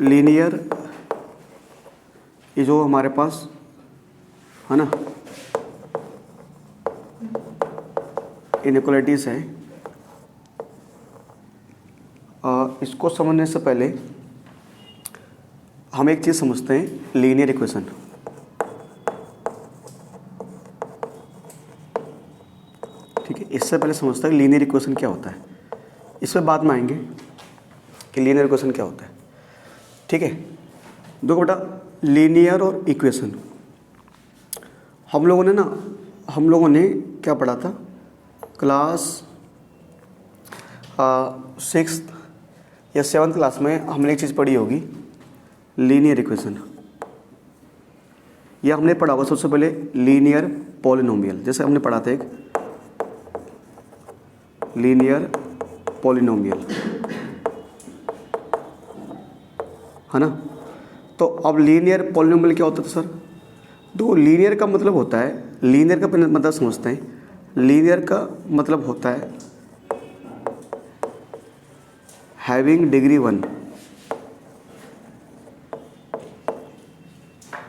Linear, ये जो हमारे पास है ना इनइक्वालिटीज़ है, इसको समझने से पहले हम एक चीज़ समझते हैं, लीनियर इक्वेशन। ठीक है, इससे पहले समझते हैं लीनियर इक्वेशन क्या होता है, इस पर बाद में आएंगे कि लीनियर इक्वेशन क्या होता है। ठीक है, देखो बेटा, लीनियर और इक्वेशन हम लोगों ने क्या पढ़ा था, क्लास 6th या 7th क्लास में हमने एक चीज़ पढ़ी होगी, लीनियर इक्वेशन। यह हमने पढ़ा होगा सबसे पहले लीनियर पॉलिनोमियल, जैसे हमने पढ़ा था एक लीनियर पॉलिनोमियल, है ना। तो अब लीनियर पॉलिनोमियल क्या होता था सर? तो लीनियर का मतलब होता है, लीनियर का मतलब समझते हैं, लीनियर का मतलब होता है हैविंग डिग्री 1,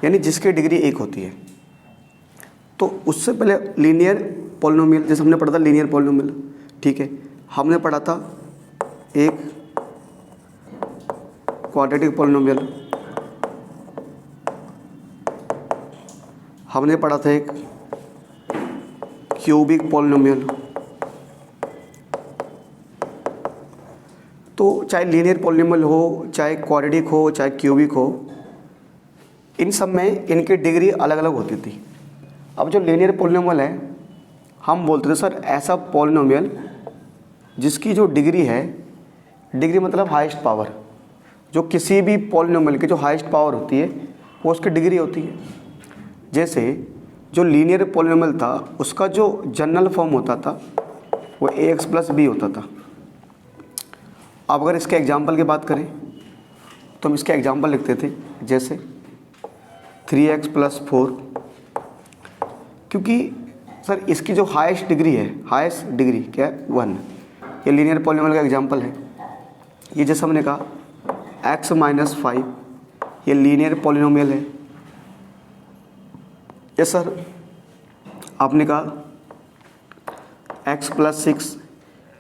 यानी जिसकी डिग्री 1 होती है। तो उससे पहले लीनियर पॉलिनोमियल, जैसे हमने पढ़ा था लीनियर पॉलिनोमियल, ठीक है, हमने पढ़ा था एक क्वाड्रेटिक पॉलिनोमियल, हमने पढ़ा था एक क्यूबिक पॉलिनोमियल। तो चाहे लीनियर पॉलिनोमियल हो, चाहे क्वाड्रेटिक हो, चाहे क्यूबिक हो, इन सब में इनकी डिग्री अलग अलग होती थी। अब जो लीनियर पॉलिनोमियल है, हम बोलते थे सर ऐसा पॉलिनोमियल जिसकी जो डिग्री है, डिग्री मतलब हाईएस्ट पावर, जो किसी भी पॉलिनोमियल की जो हाईएस्ट पावर होती है वो उसकी डिग्री होती है। जैसे जो लीनियर पॉलिनोमियल था उसका जो जनरल फॉर्म होता था वो ax + b होता था। अब अगर इसके एग्जाम्पल की बात करें तो हम इसके एग्जाम्पल लिखते थे, जैसे 3x + 4, क्योंकि सर इसकी जो हाईएस्ट डिग्री है, हाईएस्ट डिग्री क्या है, 1। ये लीनियर पॉलिनोमियल का एग्जाम्पल है। ये जैसे हमने कहा x - 5, ये लीनियर पॉलिनोमियल है। ये सर आपने कहा x + 6,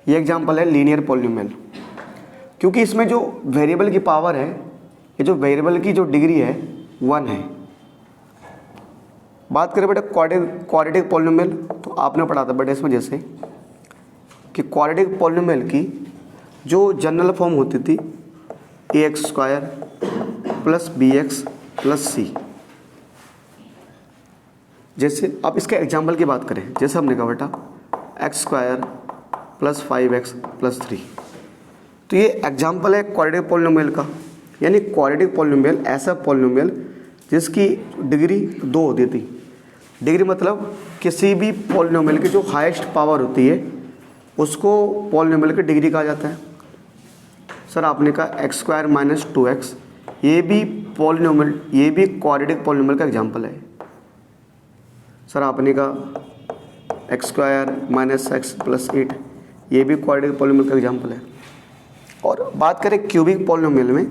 ये एग्जाम्पल है लीनियर पॉलिनोमियल, क्योंकि इसमें जो वेरिएबल की पावर है, ये जो वेरिएबल की जो डिग्री है 1 है। बात करें बेटा क्वाड्रेटिक पॉलिनोमियल, तो आपने पढ़ा था बेटा इसमें जैसे कि क्वाड्रेटिक पॉलिनोमियल की जो जनरल फॉर्म होती थी ax² + bx + c। जैसे अब इसके एग्जाम्पल की बात करें, जैसे हमने कहा बेटा x² + 5x + 3, तो ये एग्जाम्पल है क्वाड्रेटिक पॉलिनोमियल का। यानी क्वाड्रेटिक पॉलिनोमियल ऐसा पॉलिनोमियल जिसकी डिग्री 2 होती थी। डिग्री मतलब किसी भी पॉलिनोमियल की जो हाईएस्ट पावर होती है उसको पॉलिनोमियल की डिग्री कहा जाता है। सर आपने कहा x² - 2x, ये भी पॉलिनोमियल, ये भी क्वाड्रेटिक पॉलिनोमियल का एग्जाम्पल है। सर आपने कहा x² - x + 8, ये भी क्वाड्रेटिक पॉलिनोमियल का एग्जाम्पल है। और बात करें क्यूबिक पॉलिनोमियल में,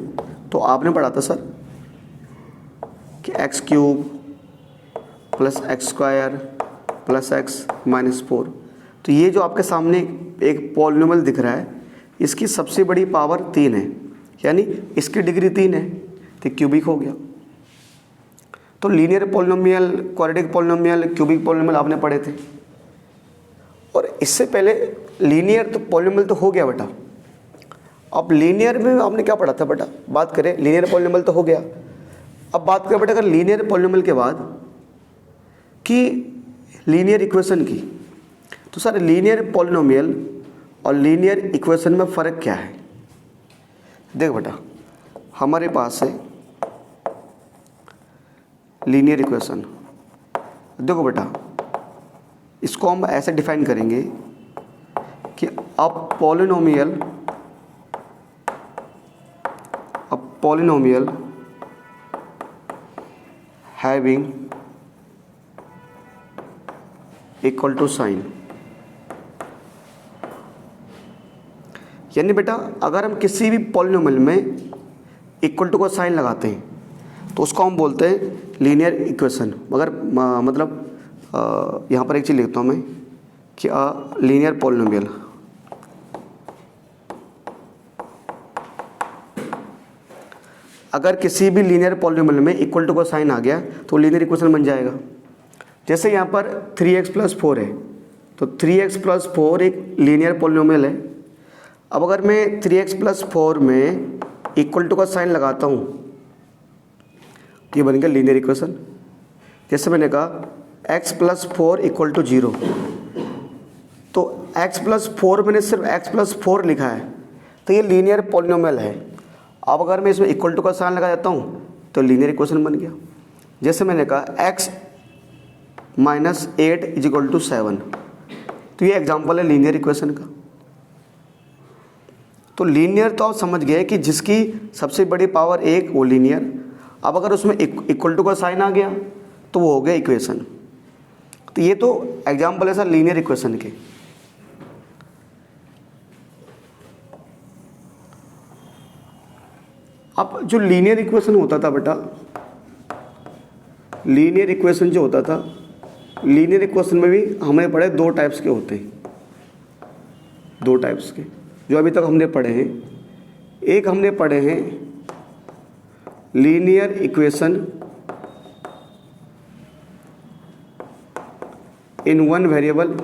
तो आपने पढ़ा था सर कि x³ + x² + x - 4। तो ये जो आपके सामने एक पॉलिनोमियल दिख रहा है, इसकी सबसे बड़ी पावर 3 है, यानी इसकी डिग्री 3 है, तो क्यूबिक हो गया। तो linear polynomial, quadratic polynomial, cubic polynomial आपने पढ़े थे। और इससे पहले लीनियर तो पॉलिनोमियल तो हो गया बेटा। अब लीनियर में आपने क्या पढ़ा था बेटा? बात करें लीनियर पॉलिनोमियल तो हो गया। अब बात करें बेटा अगर लीनियर पॉलिनोमियल के बाद कि लीनियर इक्वेशन की, तो सर लीनियर पॉलिनोमियल और लीनियर इक्वेशन में फ़र्क क्या है? देखो बेटा, हमारे पास है लीनियर इक्वेशन। देखो बेटा, इसको हम ऐसे डिफाइन करेंगे कि a polynomial having equal to sign. यानी बेटा अगर हम किसी भी पॉलिनोमियल में इक्वल टू का साइन लगाते हैं तो उसको हम बोलते हैं लीनियर इक्वेशन। मगर मतलब यहाँ पर एक चीज़ लिखता हूँ मैं कि लीनियर पॉलिनोमियल। अगर किसी भी लीनियर पॉलिनोमियल में इक्वल टू का साइन आ गया तो लीनियर इक्वेशन बन जाएगा। जैसे यहाँ पर 3x + 4 है तो 3x + 4 एक लीनियर पॉलिनोमियल है। अब अगर मैं 3x + 4 में इक्वल टू का साइन लगाता हूँ तो ये बन गया लीनियर इक्वेशन। जैसे मैंने कहा x + 4 = 0, तो x + 4 मैंने सिर्फ x + 4 लिखा है तो ये लीनियर पॉलिनोमियल है। अब अगर मैं इसमें इक्वल टू का साइन लगा देता हूँ तो लीनियर इक्वेशन बन गया। जैसे मैंने कहा x - 8 = 7, तो ये एग्जांपल है लीनियर इक्वेशन का। तो लीनियर तो आप समझ गए कि जिसकी सबसे बड़ी पावर 1 वो लीनियर। अब अगर उसमें इक्वल टू का साइन आ गया तो वो हो गया इक्वेशन। तो ये तो एग्जांपल है सर लीनियर इक्वेशन के। अब जो लीनियर इक्वेशन होता था बेटा, लीनियर इक्वेशन जो होता था, लीनियर इक्वेशन में भी हमने पढ़े 2 टाइप्स के होते हैं, 2 टाइप्स के जो अभी तक हमने पढ़े हैं। एक हमने पढ़े हैं लीनियर इक्वेशन इन 1 वेरिएबल,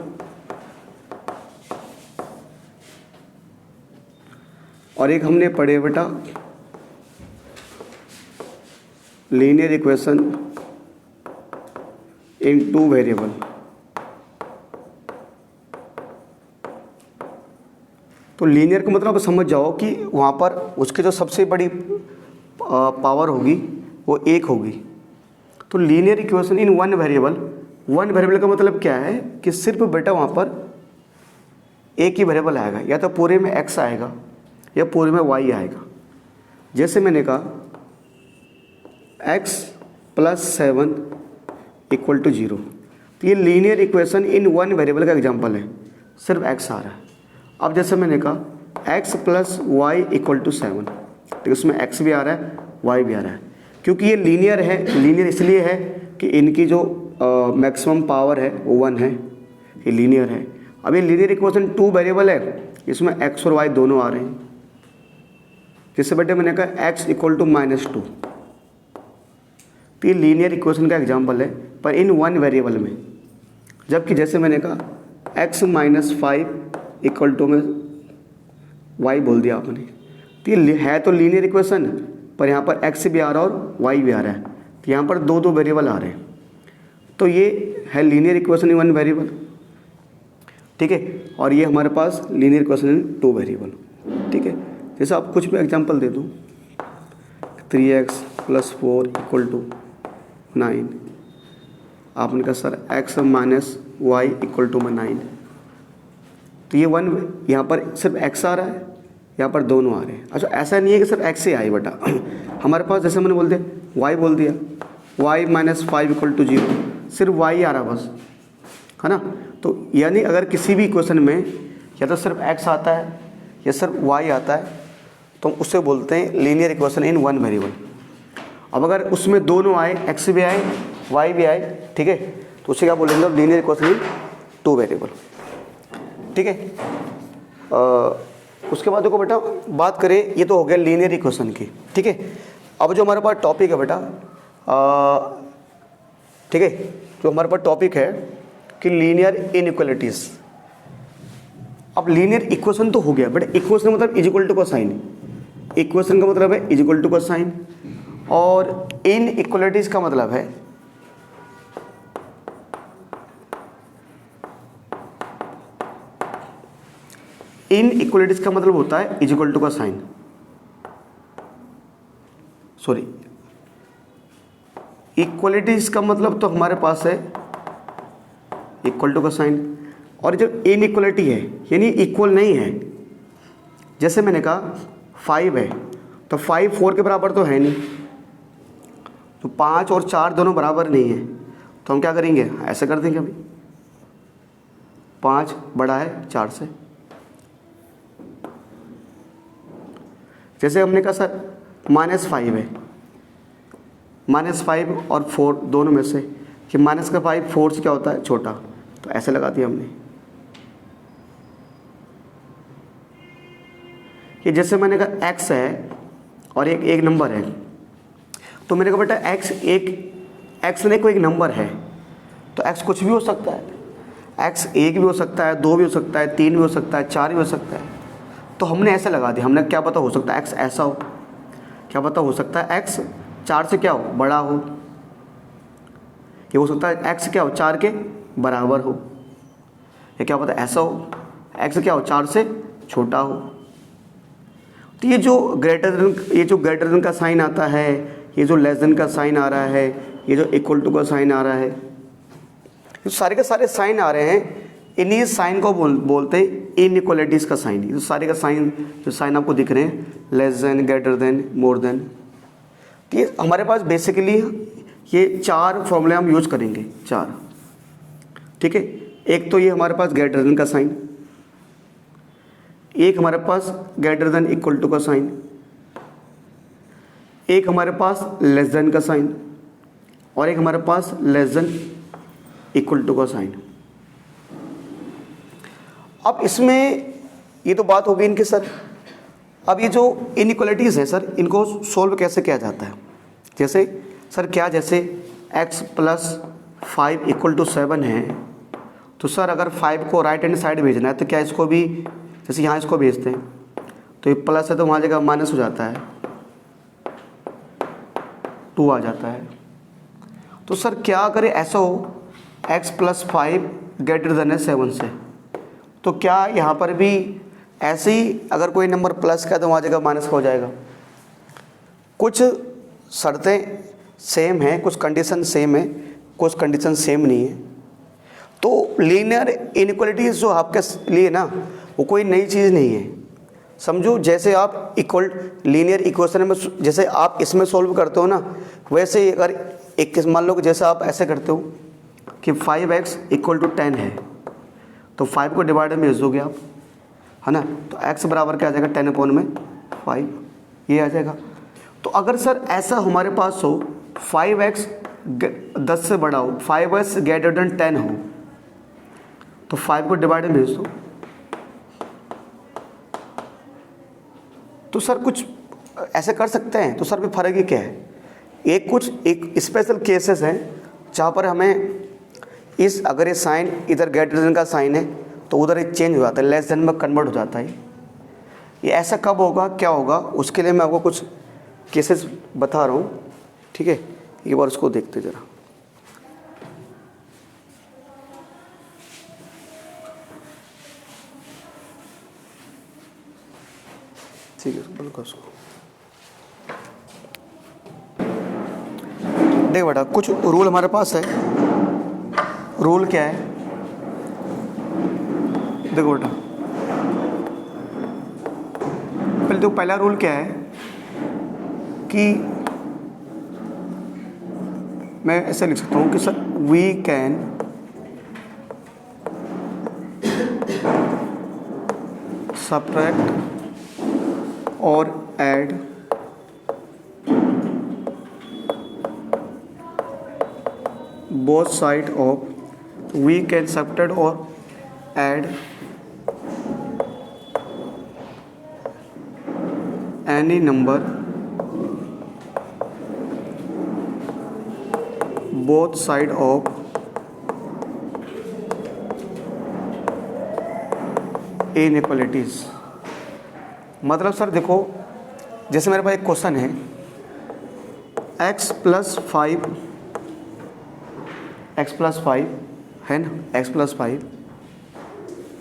और एक हमने पढ़े बेटा लीनियर इक्वेशन इन 2 वेरिएबल। तो लीनियर का मतलब आप समझ जाओ कि वहाँ पर उसकी जो सबसे बड़ी पावर होगी वो 1 होगी। तो linear equation in 1 variable, 1 variable का मतलब क्या है कि सिर्फ बेटा वहाँ पर एक ही वेरिएबल आएगा, या तो पूरे में x आएगा या पूरे में y आएगा। जैसे मैंने कहा x + 7 = 0, तो ये लीनियर इक्वेशन इन 1 वेरिएबल का एग्जांपल है, सिर्फ x आ रहा है। अब जैसे मैंने कहा x + y = 7, तो इसमें x भी आ रहा है y भी आ रहा है। क्योंकि ये लीनियर है, लीनियर इसलिए है कि इनकी जो मैक्सिमम पावर है वो 1 है, ये लीनियर है। अब ये लीनियर इक्वेशन 2 वेरिएबल है, इसमें x और y दोनों आ रहे हैं। जैसे बेटे मैंने कहा x = -2, तो ये लीनियर इक्वेशन का एग्जांपल है पर इन 1 वेरिएबल में। जबकि जैसे मैंने कहा x - 5 = में y बोल दिया आपने, तो ये है तो लीनियर इक्वेशन, पर यहाँ पर x भी आ रहा है और y भी आ रहा है, तो यहाँ पर 2 वेरिएबल आ रहे हैं। तो ये है लीनियर इक्वेशन इन 1 वेरिएबल, ठीक है। और ये हमारे पास लीनियर इक्वेशन इन 2 वेरिएबल, ठीक है। जैसे आप कुछ भी एग्जांपल दे दूँ, 3x + 4 = 9, आपने कहा सर x - y = 9, तो ये 1 यहाँ पर सिर्फ x आ रहा है, यहाँ पर दोनों आ रहे हैं। अच्छा, ऐसा नहीं है कि सिर्फ x से आई बेटा, हमारे पास जैसे मैंने बोल दिया y बोल दिया, y - 5 = 0, सिर्फ y आ रहा बस, है ना। तो यानी अगर किसी भी इक्वेशन में या तो सिर्फ x आता है या सिर्फ y आता है तो हम उससे बोलते हैं लीनियर इक्वेशन इन 1 वेरिएबल। अब अगर उसमें दोनों आए, x भी आए y भी आए, ठीक है, तो उसे क्या बोलेंगे, लीनियर इक्वेशन इन 2 वेरिएबल, ठीक है। उसके बाद देखो बेटा, बात करें, ये तो हो गया लीनियर इक्वेशन की, ठीक है। अब जो हमारे पास टॉपिक है बेटा, ठीक है, जो हमारे पास टॉपिक है कि लीनियर इनइक्वालिटीज़। अब लीनियर इक्वेशन तो हो गया बट इक्वेशन मतलब इक्वल टू का साइन, इक्वेशन का मतलब है इक्वल टू का साइन, और इनइक्वालिटीज़ का मतलब है इनइक्वालिटीज़ का मतलब होता है इक्वल टू का साइन, सॉरी, इक्वालिटीज़ का मतलब तो हमारे पास है इक्वल टू का साइन, और जो इनइक्वालिटी है यानी इक्वल नहीं है। जैसे मैंने कहा 5 है तो 5 4 के बराबर तो है नहीं, तो 5 और 4 दोनों बराबर नहीं है, तो हम क्या करेंगे, ऐसे कर देंगे। अभी 5 बड़ा है 4 से। जैसे हमने कहा सर -5 है, -5 और 4 दोनों में से कि -5 4 से क्या होता है छोटा, तो ऐसे लगा दिया हमने। कि जैसे मैंने कहा x है और एक नंबर है, तो मैंने कहा बेटा x ने कोई एक नंबर है, तो x कुछ भी हो सकता है, x 1 भी हो सकता है, 2 भी हो सकता है, 3 भी हो सकता है, 4 भी हो सकता है। तो हमने ऐसे लगा दिया, हमने क्या पता हो सकता है x ऐसा हो, क्या पता हो सकता है x 4 से क्या हो बड़ा हो, ये हो सकता है x क्या हो 4 के बराबर हो, या क्या पता ऐसा हो x क्या हो 4 से छोटा हो। तो ये जो ग्रेटर देन का साइन आता है, ये जो लेस देन का साइन आ रहा है, ये जो इक्वल टू का साइन आ रहा है, जो सारे के सारे साइन आ रहे हैं, इन्हीं साइन को बोलते हैं इनइक्वालिटीज़ का साइन। ये सारे का साइन जो साइन आपको दिख रहे हैं, less than, greater than, more than, तो ये हमारे पास बेसिकली ये 4 फॉर्मूले हम यूज करेंगे, 4, ठीक है। एक तो ये हमारे पास ग्रेटर देन का साइन, एक हमारे पास ग्रेटर देन इक्वल टू का साइन, एक हमारे पास लेस देन का साइन, और एक हमारे पास लेस देन इक्वल टू का साइन। अब इसमें ये तो बात हो गई इनकी सर। अब ये जो इनइक्वालिटीज़ हैं सर, इनको सोल्व कैसे किया जाता है? जैसे सर क्या, जैसे x + 5 = 7 है, तो सर अगर 5 को राइट हैंड साइड भेजना है तो क्या इसको भी, जैसे यहाँ इसको भेजते हैं तो ये प्लस है तो वहाँ जगह माइनस हो जाता है, 2 आ जाता है। तो सर क्या अगर ऐसा हो x + 5 > 7 से, तो क्या यहाँ पर भी ऐसे ही अगर कोई नंबर प्लस का तो वहाँ जगह माइनस हो जाएगा? कुछ शर्तें सेम हैं, कुछ कंडीशन सेम है, कुछ कंडीशन सेम नहीं है। तो लीनियर इनइक्वालिटीज़ जो आपके लिए ना, वो कोई नई चीज़ नहीं है। समझो जैसे आप लीनियर इक्वेशन में जैसे आप इसमें सॉल्व करते हो ना, वैसे ही अगर एक मान लो कि जैसे आप ऐसे करते हो कि 5x = 10 है, तो 5 को डिवाइडर में भेज दोगे आप, है ना, तो x बराबर क्या आ जाएगा 10/5, ये आ जाएगा। तो अगर सर ऐसा हमारे पास हो 5x 10 से बड़ा हो, 5x > 10 हो, तो 5 को डिवाइडर में भेज दो। तो सर कुछ ऐसे कर सकते हैं, तो सर भी फ़र्क ही क्या है? एक स्पेशल केसेस हैं जहाँ पर हमें अगर ये साइन इधर ग्रेटर देन का साइन है तो उधर एक चेंज हो जाता है, लेस देन में कन्वर्ट हो जाता है। ये ऐसा कब होगा, क्या होगा, उसके लिए मैं आपको कुछ केसेस बता रहा हूँ, ठीक है। एक बार उसको देखते ज़रा। ठीक है, बिल्कुल उसको देख बेटा, कुछ रूल हमारे पास है। रूल क्या है, देखो बेटा, पहले तो पहला रूल क्या है कि मैं ऐसे लिख सकता हूँ कि सर वी कैन सब्ट्रैक्ट और add both side of, we can subtract or add any number both side of inequalities। मतलब सर देखो, जैसे मेरे पास एक क्वेश्चन है x + 5 है ना, x + 5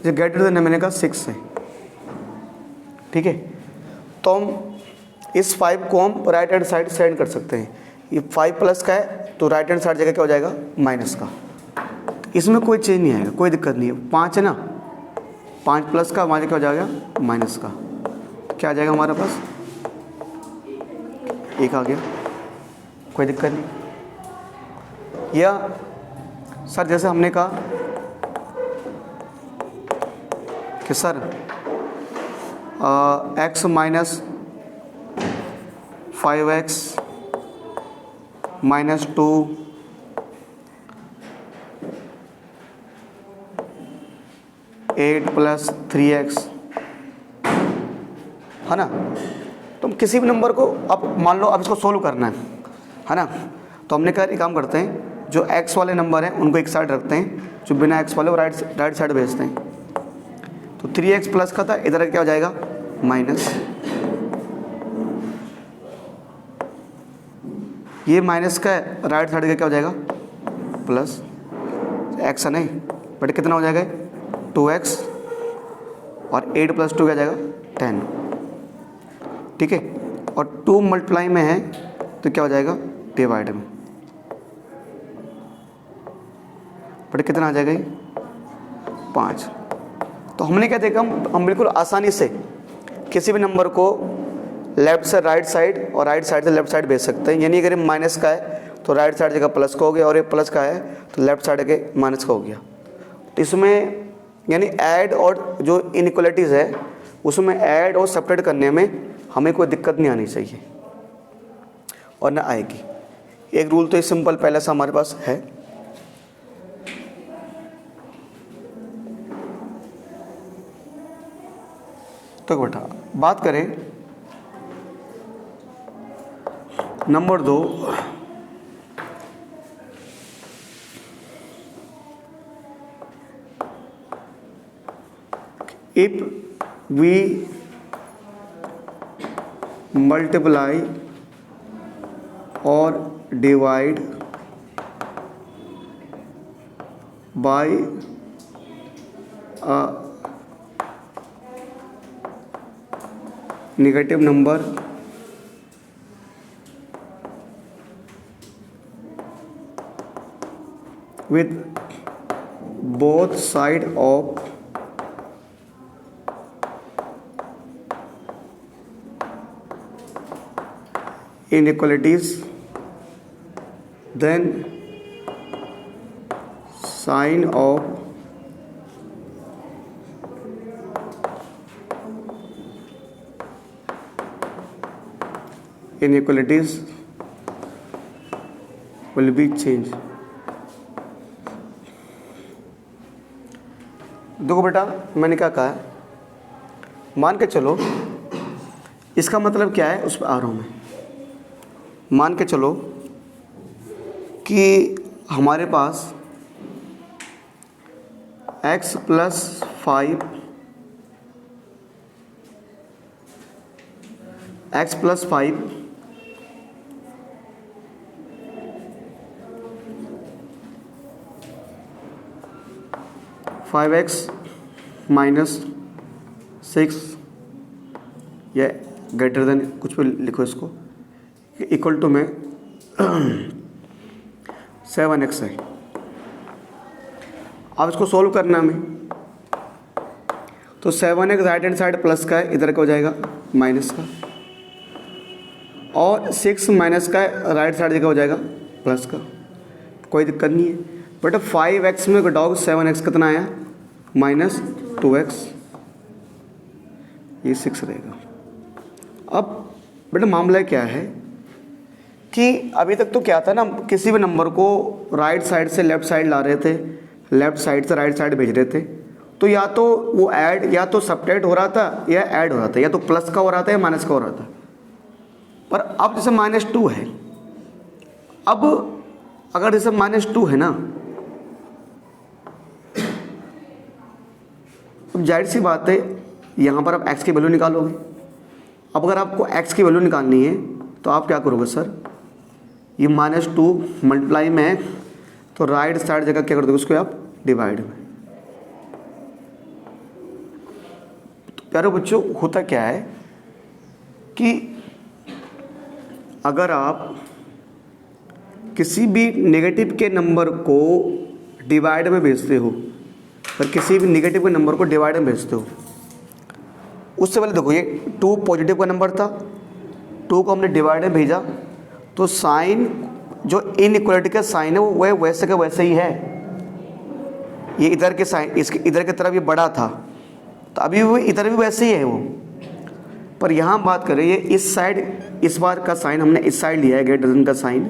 जो ग्रेटर देन मैंने कहा 6 है, ठीक है। तो हम इस 5 को हम राइट हैंड साइड सेंड कर सकते हैं। ये 5 प्लस का है तो राइट हैंड साइड जगह क्या हो जाएगा माइनस का, इसमें कोई चेंज नहीं आएगा, कोई दिक्कत नहीं है। 5 है ना, 5 प्लस का वहाँ क्या हो जाएगा माइनस का, क्या आ जाएगा हमारे पास 1 आ गया, कोई दिक्कत नहीं। या सर जैसे हमने कहा कि sir x - 5x minus 2 8 plus 3x, है ना। तो हम किसी भी नंबर को, अब मान लो अब इसको सोल्व करना है ना। तो हमने कहा एक काम करते हैं, जो x वाले नंबर हैं उनको एक साइड रखते हैं, जो बिना x वाले वो राइट साइड भेजते हैं। तो 3x प्लस का था, इधर क्या हो जाएगा माइनस, ये माइनस का है, राइट साइड का क्या हो जाएगा प्लस, x नहीं बट कितना हो जाएगा 2x, और 8 प्लस 2 क्या हो जाएगा 10, ठीक है। और 2 मल्टीप्लाई में है तो क्या हो जाएगा डिवाइड में, बट कितना आ जाएगा 5। तो हमने क्या देखा, हम बिल्कुल आसानी से किसी भी नंबर को लेफ्ट से राइट साइड और राइट साइड से लेफ्ट साइड भेज सकते हैं। यानी अगर ये माइनस का है तो राइट साइड जगह प्लस का हो गया, और ये प्लस का है तो लेफ्ट साइड के माइनस का हो गया। तो इसमें यानी ऐड और जो इनइक्वालिटीज़ है उसमें ऐड और सेपरेट करने में हमें कोई दिक्कत नहीं आनी चाहिए, और ना आएगी। एक रूल तो सिंपल पहले से हमारे पास है। तो बेटा बात करें नंबर 2, इफ वी मल्टीप्लाई और divide by a negative number with both side of inequalities, then sign of inequalities will be changed। देखो बेटा मैंने क्या कहा है, मान के चलो, इसका मतलब क्या है उस पर आ रहा हूँ मैं। मान के चलो कि हमारे पास x प्लस 5 5x माइनस 6 या ग्रेटर देन कुछ भी लिखो इसको, इक्वल टू में 7x है। अब इसको सोल्व करना हमें, तो 7x right hand side plus का है, इधर का हो जाएगा माइनस का, और 6 माइनस का है, राइट साइड जगह हो जाएगा प्लस का, कोई दिक्कत नहीं है। बेटा 5x में घटाओ 7x कितना आया माइनस 2x, ये 6 रहेगा। अब बेटा मामला क्या है कि अभी तक तो क्या था ना, किसी भी नंबर को राइट साइड से लेफ़्ट साइड ला रहे थे, लेफ़्ट साइड से राइट साइड भेज रहे थे, तो या तो वो ऐड या तो सब्ट्रैक्ट हो रहा था या ऐड हो रहा था, या तो प्लस का हो रहा था या माइनस का हो रहा था। पर अब जैसे -2 है, अब अगर जैसे -2 है ना, अब जाहिर सी बात है यहाँ पर आप x की वैल्यू निकालोगे। अब अगर आपको x की वैल्यू निकालनी है तो आप क्या करोगे सर, ये -2 मल्टीप्लाई में है तो राइट साइड जगह क्या कर दोगे उसको आप डिवाइड में। तो प्यारे बच्चों होता क्या है कि अगर आप किसी भी नेगेटिव के नंबर को डिवाइड में भेजते हो, अगर किसी भी नेगेटिव के नंबर को डिवाइड में भेजते हो, उससे पहले देखो ये 2 पॉजिटिव का नंबर था, 2 को हमने डिवाइड में भेजा तो साइन जो इनइक्वालिटी का साइन है वो वैसे का वैसे ही है। ये इधर के साइन इसके इधर की तरफ ये बड़ा था तो अभी वो इधर भी वैसे ही है वो, पर यहाँ बात करें ये इस साइड, इस बार का साइन हमने इस साइड लिया है ग्रेटर देन का साइन,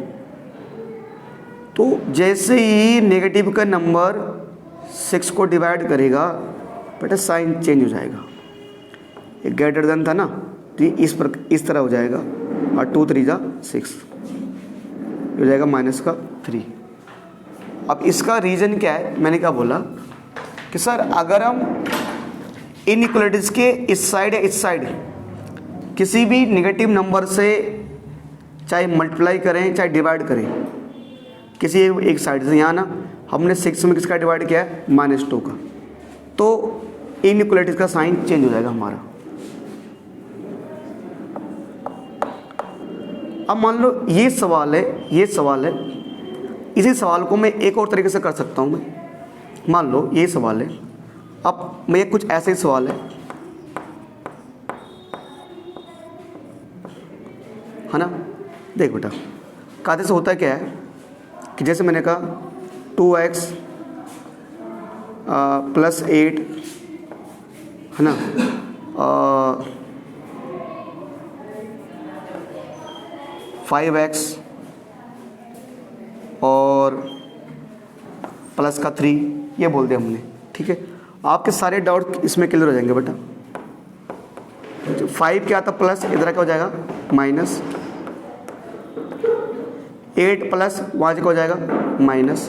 तो जैसे ही नेगेटिव का नंबर 6 को डिवाइड करेगा बेटा साइन चेंज हो जाएगा। ये ग्रेटर देन था ना, तो ये इस तरह हो जाएगा, और 2 3 जा 6 हो जाएगा -3। अब इसका रीज़न क्या है, मैंने क्या बोला कि सर अगर हम इनइक्वालिटीज़ के इस साइड या इस साइड किसी भी नेगेटिव नंबर से चाहे मल्टीप्लाई करें चाहे डिवाइड करें, किसी एक साइड से, यहाँ ना हमने 6 में किसका डिवाइड किया है, -2 का, तो इनइक्वालिटीज़ का साइन चेंज हो जाएगा हमारा। अब मान लो ये सवाल है, इसी सवाल को मैं एक और तरीके से कर सकता हूँ। मैं मान लो ये सवाल है, अब मैं कुछ ऐसे ही सवाल है ना। देख बेटा कायदे से होता क्या है कि जैसे मैंने कहा 2x + 8 है ना, 5x और +3 ये बोल दिया हमने, ठीक है। आपके सारे डाउट इसमें क्लियर हो जाएंगे बेटा। 5 क्या आता प्लस, इधर क्या हो जाएगा माइनस, 8 प्लस वहाँ क्या हो जाएगा माइनस,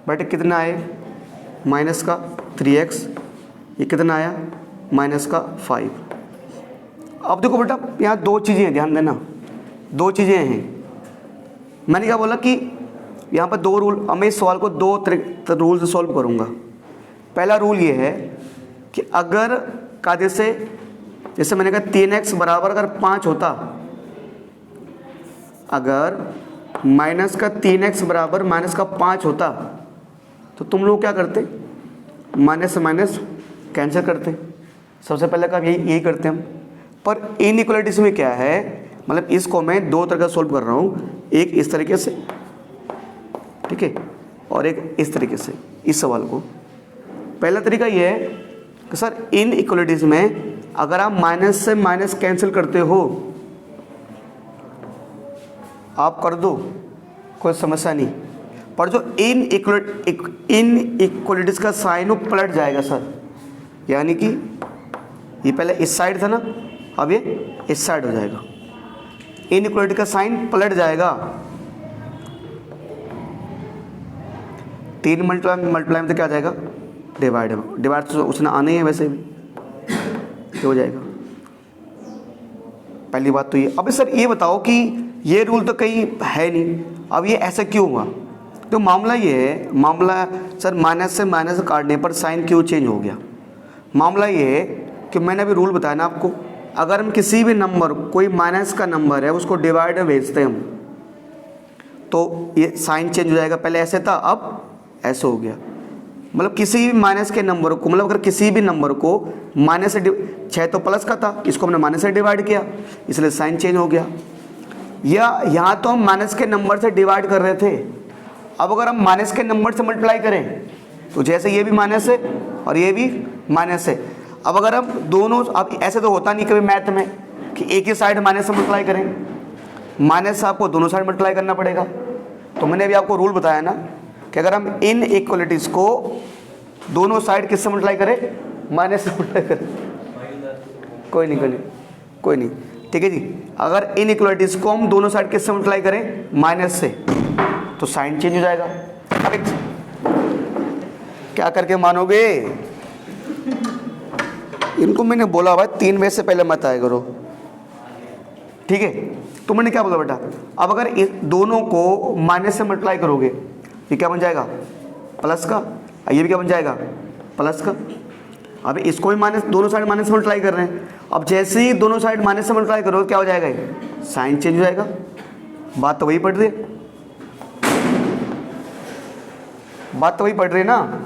बेटा कितना आए माइनस का 3x, ये कितना आया माइनस का 5। अब देखो बेटा यहाँ 2 चीज़ें हैं, ध्यान देना 2 चीज़ें हैं। मैंने क्या बोला कि यहाँ पर 2 रूल, अब मैं इस सवाल को 2 रूल से सॉल्व करूँगा। पहला रूल ये है कि अगर कायदे से जैसे मैंने कहा 3x बराबर अगर 5 होता, अगर माइनस का 3x बराबर माइनस का 5 होता तो तुम लोग क्या करते, माइनस से माइनस कैंसिल करते। सबसे पहले का यही करते हम। पर इनइक्वालिटीज़ में क्या है, मतलब इसको मैं 2 तरह का सॉल्व कर रहा हूँ, एक इस तरीके से, ठीक है, और एक इस तरीके से। इस सवाल को पहला तरीका ये है कि सर इनइक्वालिटीज़ में अगर आप माइनस से माइनस कैंसिल करते हो, आप कर दो कोई समस्या नहीं, पर जो इनइक्वालिटीज़ का साइन वो पलट जाएगा सर। यानी कि ये पहले इस साइड था ना, अब ये इस साइड हो जाएगा, इनइक्वालिटी का साइन पलट जाएगा। 3 मल्टीप्लाई में तो क्या आ जाएगा डिवाइड तो उसने आने ही है वैसे भी, तो हो जाएगा। पहली बात तो ये। अब सर ये बताओ कि ये रूल तो कहीं है नहीं, अब ये ऐसा क्यों हुआ? तो मामला ये है, मामला सर माइनस से माइनस काटने पर साइन क्यों चेंज हो गया? मामला ये है कि मैंने अभी रूल बताया ना आपको, अगर हम किसी भी नंबर, कोई माइनस का नंबर है उसको डिवाइड में भेजते हैं हम, तो ये साइन चेंज हो जाएगा। पहले ऐसे था, अब ऐसे हो गया। मतलब किसी भी माइनस के नंबर को, मतलब अगर किसी भी नंबर को माइनस से 6 तो प्लस का था, इसको हमने माइनस से डिवाइड किया, इसलिए साइन चेंज हो गया। या यहाँ तो हम माइनस के नंबर से डिवाइड कर रहे थे, अब अगर हम माइनस के नंबर से मल्टीप्लाई करें तो जैसे ये भी माइनस है और ये भी माइनस है। अब अगर हम दोनों, अब ऐसे तो होता नहीं कभी मैथ में कि एक ही साइड माइनस से मल्टीप्लाई करें, माइनस से आपको दोनों साइड मल्टीप्लाई करना पड़ेगा। तो मैंने अभी आपको रूल बताया ना कि अगर हम इन इक्वलिटीज़ को दोनों साइड किससे मल्टीप्लाई करें, माइनस से मल्टीप्लाई करें, कोई नहीं, ठीक है जी। अगर इन इक्वलिटीज़ को हम दोनों साइड किससे मल्टीप्लाई करें, माइनस से, तो साइन चेंज हो जाएगा। अब क्या करके मानोगे? इनको मैंने बोला भाई 3 बजे से पहले मत आया करो, ठीक है। तो मैंने क्या बोला बेटा, अब अगर इस दोनों को माइनस से मल्टीप्लाई करोगे, ये क्या बन जाएगा प्लस का, ये भी क्या बन जाएगा प्लस का। अब इसको भी माइनस, दोनों साइड माइनस से मल्टीप्लाई कर रहे हैं। अब जैसे ही दोनों साइड माइनस से मल्टीप्लाई करोगे क्या हो जाएगा, ये साइन चेंज हो जाएगा। बात तो वही पढ़ रही है, बात तो वही पढ़ रही है ना,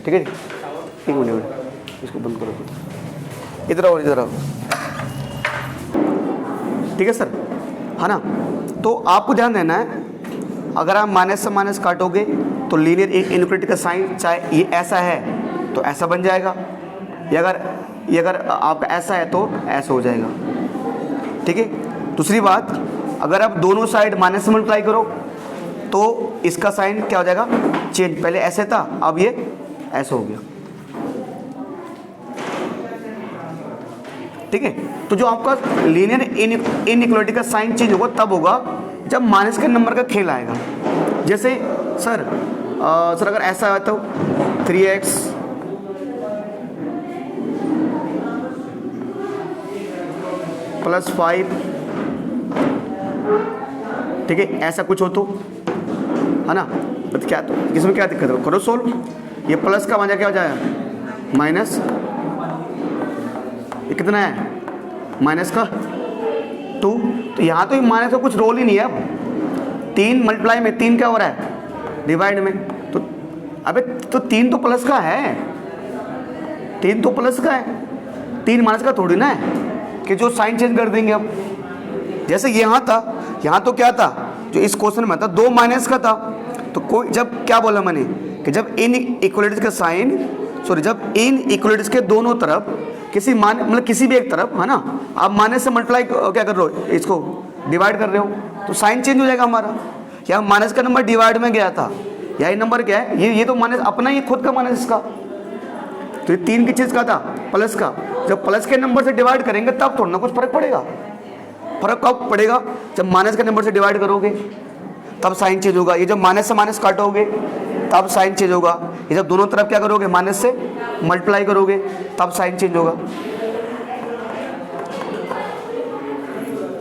ठीक है जी। एक मिनट, इसको बंद करो, इधर आओ, इधर आओ, ठीक है सर, है ना। तो आपको ध्यान देना है, अगर आप माइनस से माइनस काटोगे तो लीनियर इनइक्वालिटी का साइन, चाहे ये ऐसा है तो ऐसा बन जाएगा। ये अगर आपका ऐसा है तो ऐसा हो जाएगा। ठीक है। दूसरी बात, अगर आप दोनों साइड माइनस से मल्टीप्लाई करो तो इसका साइन क्या हो जाएगा, चेंज। पहले ऐसे था, अब ये ऐसा हो गया। ठीक है। तो जो आपका लीनियर इनइक्वालिटी का साइन चेंज होगा तब होगा जब माइनस के नंबर का खेल आएगा। जैसे सर अगर ऐसा है तो 3x + 5, ठीक है, ऐसा कुछ हो तो, है ना। तो क्या, तो इसमें क्या दिक्कत है, करो सोल्व। ये प्लस का वजह क्या हो जाएगा, माइनस, ये कितना है, माइनस का 2। तो यहाँ तो माइनस का कुछ रोल ही नहीं है। अब 3 मल्टीप्लाई में 3 क्या हो रहा है, डिवाइड में। तो अबे तो 3 तो प्लस का है, 3 तो प्लस का है, 3 माइनस का थोड़ी ना है कि जो साइन चेंज कर देंगे। अब जैसे यहाँ था, यहाँ तो क्या था, जो इस क्वेश्चन में था 2 माइनस का था। तो कोई जब क्या बोला मैंने कि जब इन इक्वलिटीज का साइन, जब इन इक्वलिटीज के दोनों तरफ किसी मतलब किसी भी एक तरफ, है ना, आप माइनस से मल्टीप्लाई क्या कर रहे हो, इसको डिवाइड कर रहे हो, तो साइन चेंज हो जाएगा हमारा। यहाँ माइनस का नंबर डिवाइड में गया था, यही नंबर क्या है, ये तो माइनस अपना ही खुद का माइनस इसका। तो ये 3 की चीज़ का था, प्लस का। जब प्लस के नंबर से डिवाइड करेंगे तब थोड़ा ना कुछ फर्क पड़ेगा। फर्क कब पड़ेगा, जब माइनस के नंबर से डिवाइड करोगे तब साइन चेंज होगा। ये जब माइनस से माइनस काटोगे तब साइन चेंज होगा। ये जब दोनों तरफ क्या करोगे, माइनस से मल्टीप्लाई करोगे तब साइन चेंज होगा।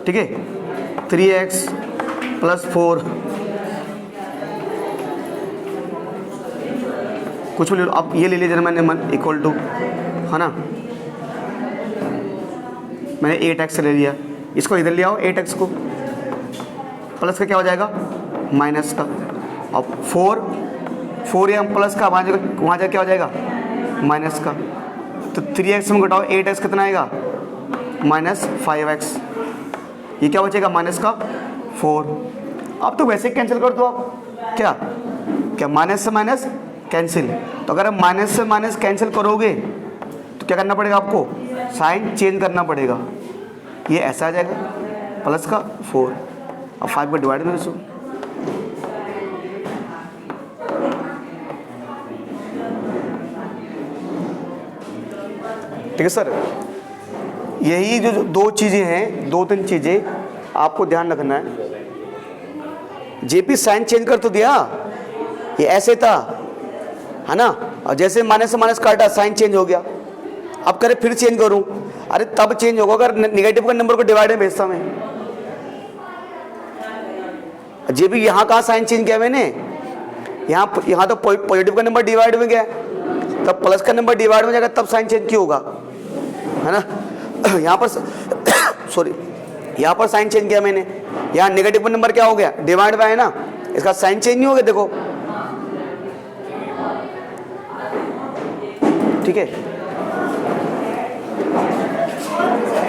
ठीक है। 3x + 4, कुछ भी ले लो आप, ये ले लीजिए मैंने इक्वल टू, है ना, मैंने 8x ले लिया, इसको इधर ले आओ 8x को, प्लस का क्या हो जाएगा, माइनस का। अब 4 या प्लस का वहाँ जा क्या हो जाएगा, माइनस का। तो 3x में घटाओ 8x कितना आएगा, -5x। ये क्या बचेगा, माइनस का 4। अब तो वैसे कैंसिल कर दो आप, क्या माइनस से माइनस कैंसिल। तो अगर आप माइनस से माइनस कैंसिल करोगे तो क्या करना पड़ेगा आपको, साइन चेंज करना पड़ेगा। ये ऐसा आ जाएगा, प्लस का 4, अब 5 को डिवाइड करो इसको। ठीक है सर। यही जो 2 चीज़ें हैं, 2-3 चीज़ें आपको ध्यान रखना है। जेपी साइन चेंज कर तो दिया, ये ऐसे था, है ना, और जैसे माइनस से माइनस काटा साइन चेंज हो गया। अब करे फिर चेंज करूं, अरे तब चेंज होगा अगर नेगेटिव का नंबर को डिवाइड में भेजता मैं। जेपी यहाँ कहाँ साइन चेंज किया मैंने, यहाँ तो पॉजिटिव का नंबर डिवाइड में गया, तब प्लस का नंबर डिवाइड में जाएगा तब साइन चेंज क्यों होगा, है ना। यहाँ पर यहाँ पर साइन चेंज किया मैंने, यहाँ नेगेटिव का नंबर क्या हो गया, डिवाइड में है ना, इसका साइन चेंज नहीं हो गया, देखो। ठीक है।